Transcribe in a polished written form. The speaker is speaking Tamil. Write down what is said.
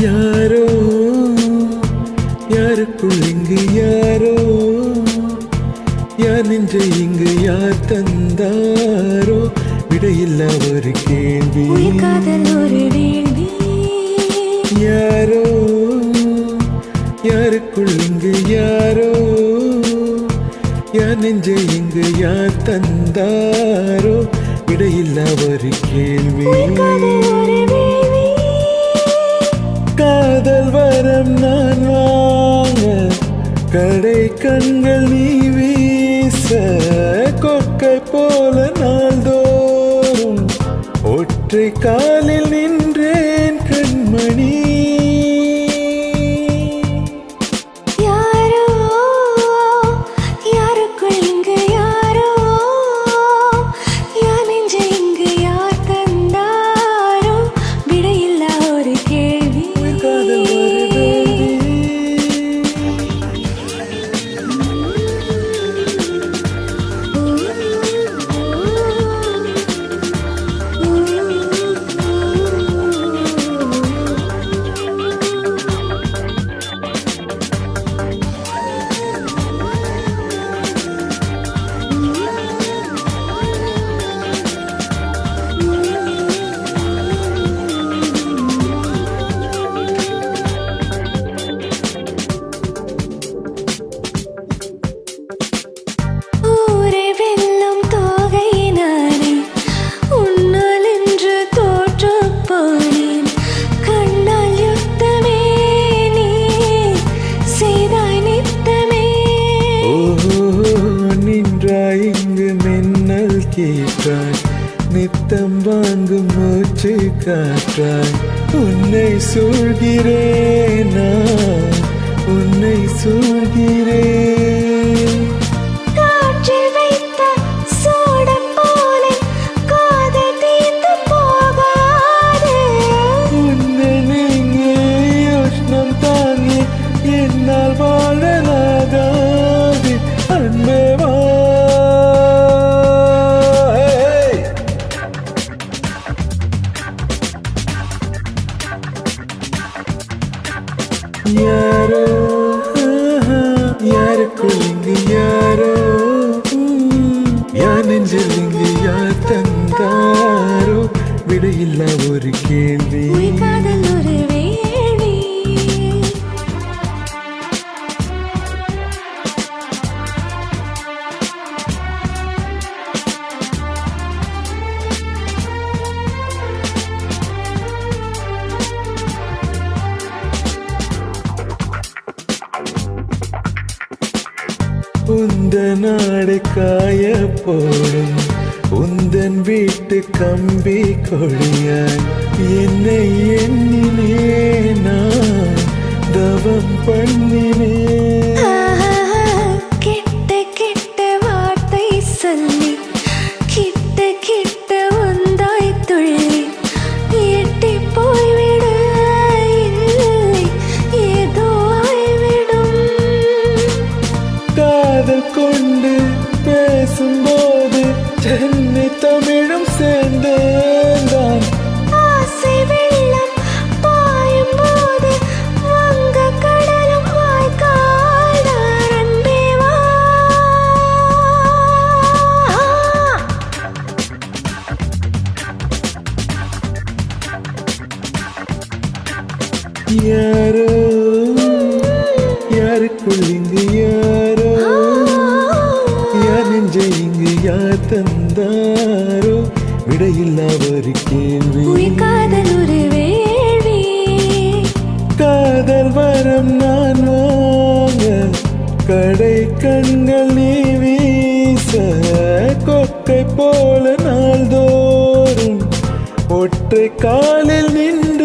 யாரோ யாருக்குள் இங்கு யாரோ யார் நெஞ்சை இங்கு யார் தந்தாரோ விடையில்லா ஒரு கேள்வி யாரோ யாருக்குள் இங்கு யாரோ யார் நெஞ்சை இங்கு யார் தந்தாரோ விடையில்லா ஒரு கேள்வி காதல் வரம் நான் வாங்க கடை கண்கள் நீ வீச கொக்கை போல நாள்தோறும் ஒற்றை காலில் நின்றேன் கண்மணி கேட்டாய் நித்தம் வாங்கும் மூச்சு காற்றாய் உன்னை சொல்கிறேன் நான் உன்னை சொல்கிறேன் காற்றில் வைத்த சோடம் போல காதல் தீர்ந்து போகாது உன்னை நீங்க யோசனம் தாங்கி என்னால் வாழலாகாது அன்பேவா யாரோ யாருக்குள் இங்கு யாரோ யார் நெஞ்சில் இங்கு யார் தந்தாரோ விடையில்லா ஒரு கேள்வி காதல் ஒரு வேள்வி உந்தன் நாடு காய போடும் உந்தன் வீட்டு கம்பி கொடியாய் என்னை எண்ணினே நான் தவம் பண்ணினேன் கிட்ட கிட்ட வார்த்தை சொல்லி கிட்ட கிட்ட உந்தாய் துள்ளி எட்டி போய்விடு ஏதோ ஆய்விடும் காதல் கொண்டு பேசும்போது சென்னை தமிழும் சேர்ந்தேன் ஆசை வெள்ளம் பாயும் போது வங்க கடலும் வாய்க்கால்தான் அன்பேவா யாரோ யாருக்குள் இங்கு யாரோ யார் நெஞ்சை இங்கு யார் தந்தாரோ விடையில்லா ஒரு கேள்வி காதல் ஒரு வேள்வி காதல் வரம் நான் வாங்க கடை கண்கள் நீ வீச கொக்கை போல நாள்தோறும் ஒற்றை காலில் நின்று